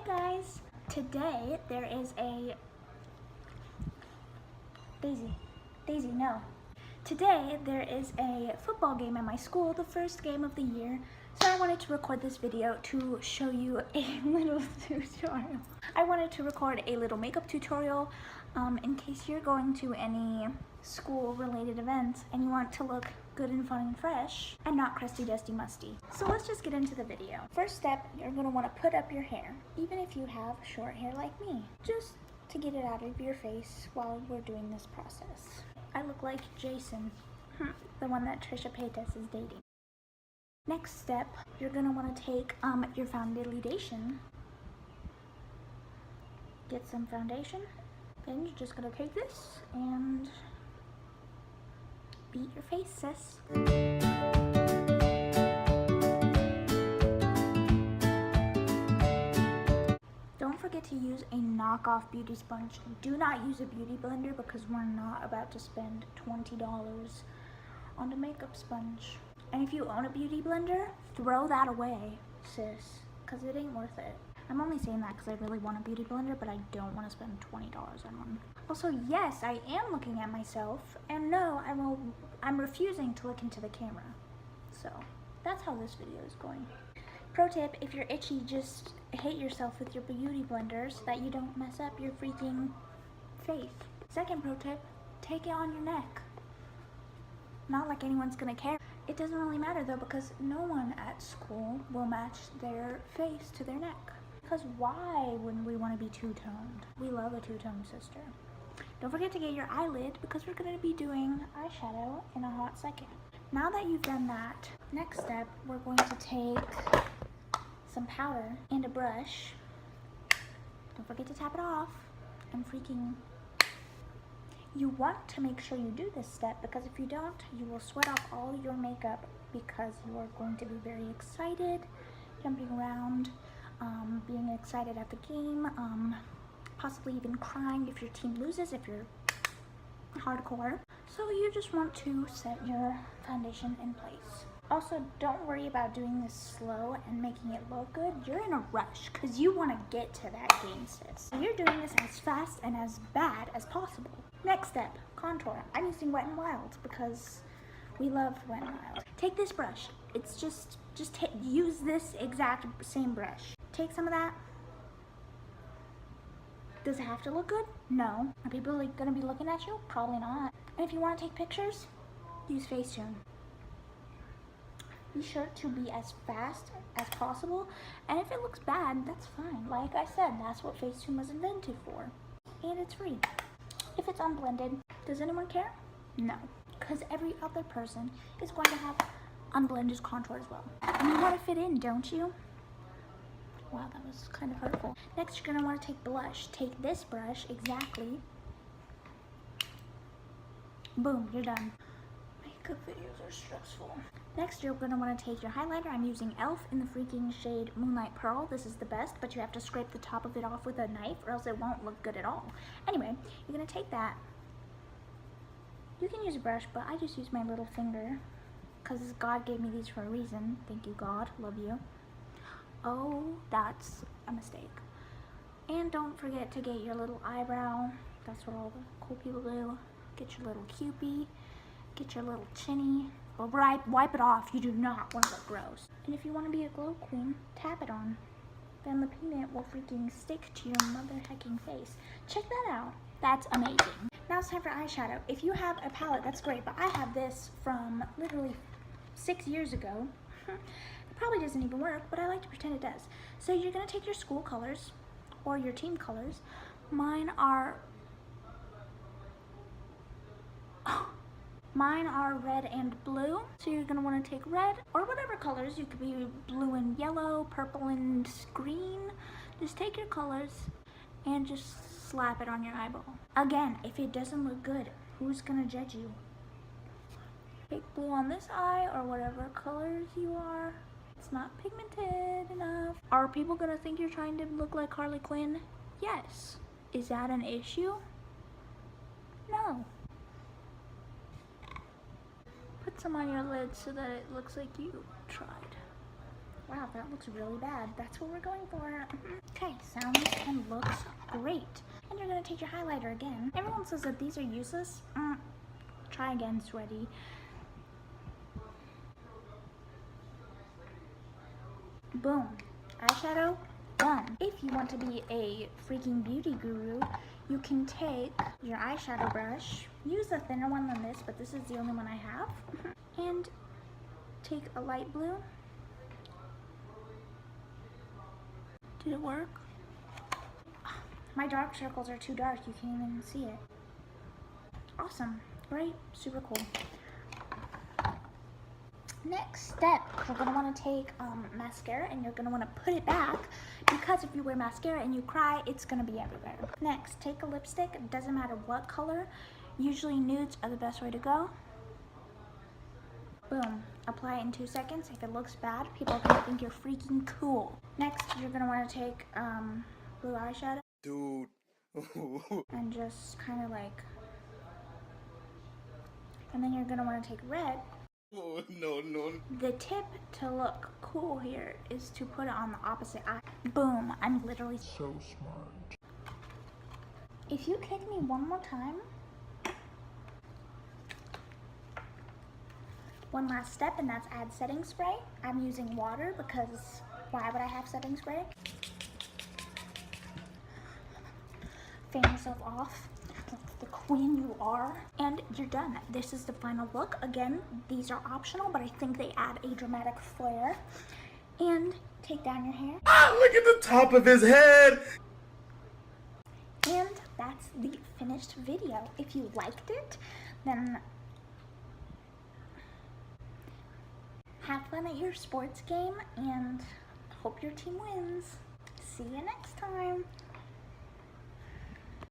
guys, today there is a Daisy, no. Today there is a football game at my school, the first game of the year, so I wanted to record this video to show you a little tutorial. I wanted to record a little makeup tutorial in case you're going to any school related events and you want to look good and fun and fresh and not crusty, dusty, musty. So let's just get into the video. First step, you're going to want to put up your hair, even if you have short hair like me, just to get it out of your face while we're doing this process. I look like Jason, the one that Trisha Paytas is dating. Next step, you're going to want to take your foundation, get some foundation, then you're just going to take this and beat your face, sis. Don't forget to use a knockoff beauty sponge. Do not use a beauty blender because we're not about to spend $20 on a makeup sponge. And if you own a beauty blender, throw that away, sis, because it ain't worth it. I'm only saying that because I really want a beauty blender, but I don't want to spend $20 on one. Also, yes, I am looking at myself, and no, I'm refusing to look into the camera. So, that's how this video is going. Pro tip, if you're itchy, just hit yourself with your beauty blender so that you don't mess up your freaking face. Second pro tip, take it on your neck. Not like anyone's gonna care. It doesn't really matter though, because no one at school will match their face to their neck. Because why wouldn't we want to be two-toned? We love a two-toned sister. Don't forget to get your eyelid because we're going to be doing eyeshadow in a hot second. Now that you've done that, next step, we're going to take some powder and a brush. Don't forget to tap it off and freaking... You want to make sure you do this step because if you don't, you will sweat off all your makeup because you are going to be very excited, jumping around, being excited at the game, possibly even crying if your team loses, if you're hardcore. So you just want to set your foundation in place. Also, don't worry about doing this slow and making it look good. You're in a rush because you want to get to that game, sis. So you're doing this as fast and as bad as possible. Next step, contour. I'm using Wet n Wild because we love Wet n Wild. Take this brush. It's just use this exact same brush. Take some of that. Does it have to look good? No. Are people gonna be looking at you? Probably not. And if you want to take pictures, use Facetune. Be sure to be as fast as possible, and if it looks bad, that's fine. Like I said, that's what Facetune was invented for. And it's free. If it's unblended, does anyone care? No. Because every other person is going to have unblended contour as well. And you want to fit in, don't you? Wow, that was kind of hurtful. Next, you're going to want to take blush. Take this brush, exactly. Boom, you're done. Makeup videos are stressful. Next, you're going to want to take your highlighter. I'm using e.l.f. in the freaking shade Moonlight Pearl. This is the best, but you have to scrape the top of it off with a knife or else it won't look good at all. Anyway, you're going to take that. You can use a brush, but I just use my little finger because God gave me these for a reason. Thank you, God. Love you. Oh, that's a mistake. And don't forget to get your little eyebrow. That's what all the cool people do. Get your little cupie. Get your little chinny. But wipe it off. You do not want to look gross. And if you want to be a glow queen, tap it on. Then the pigment will freaking stick to your mother hecking face. Check that out. That's amazing. Now it's time for eyeshadow. If you have a palette, that's great. But I have this from literally 6 years ago. It probably doesn't even work, but I like to pretend it does. So you're going to take your school colors or your team colors. Mine are red and blue. So you're going to want to take red or whatever colors. You could be blue and yellow, purple and green. Just take your colors and just slap it on your eyeball. Again, if it doesn't look good, who's going to judge you? Take blue on this eye or whatever colors you are. It's not pigmented enough. Are people going to think you're trying to look like Harley Quinn? Yes. Is that an issue? No. Put some on your lid so that it looks like you tried. Wow, that looks really bad. That's what we're going for. Okay, sounds and looks great. And you're gonna take your highlighter again. Everyone says that these are useless. Try again, sweaty. Boom. Eyeshadow done. If you want to be a freaking beauty guru, you can take your eyeshadow brush, use a thinner one than this, but this is the only one I have, and take a light blue. Did it work? My dark circles are too dark, you can't even see it. Awesome, great, super cool. Next step, you're going to want to take mascara and you're going to want to put it back, because if you wear mascara and you cry, it's going to be everywhere. Next, take a lipstick, it doesn't matter what color, usually nudes are the best way to go. Boom, apply it in 2 seconds. If it looks bad, people are going to think you're freaking cool. Next, you're going to want to take blue eyeshadow. Dude. And just kind of like, and then you're going to want to take red. Oh, no. The tip to look cool here is to put it on the opposite eye. Boom, I'm literally So smart. If you kick me one more time. One last step, and that's add setting spray. I'm using water because why would I have setting spray? Fan yourself off. The queen you are, and you're done. This is the final look. Again, these are optional, but I think they add a dramatic flair. And take down your hair. Ah, look at the top of his head! And that's the finished video. If you liked it, then have fun at your sports game and hope your team wins. See you next time.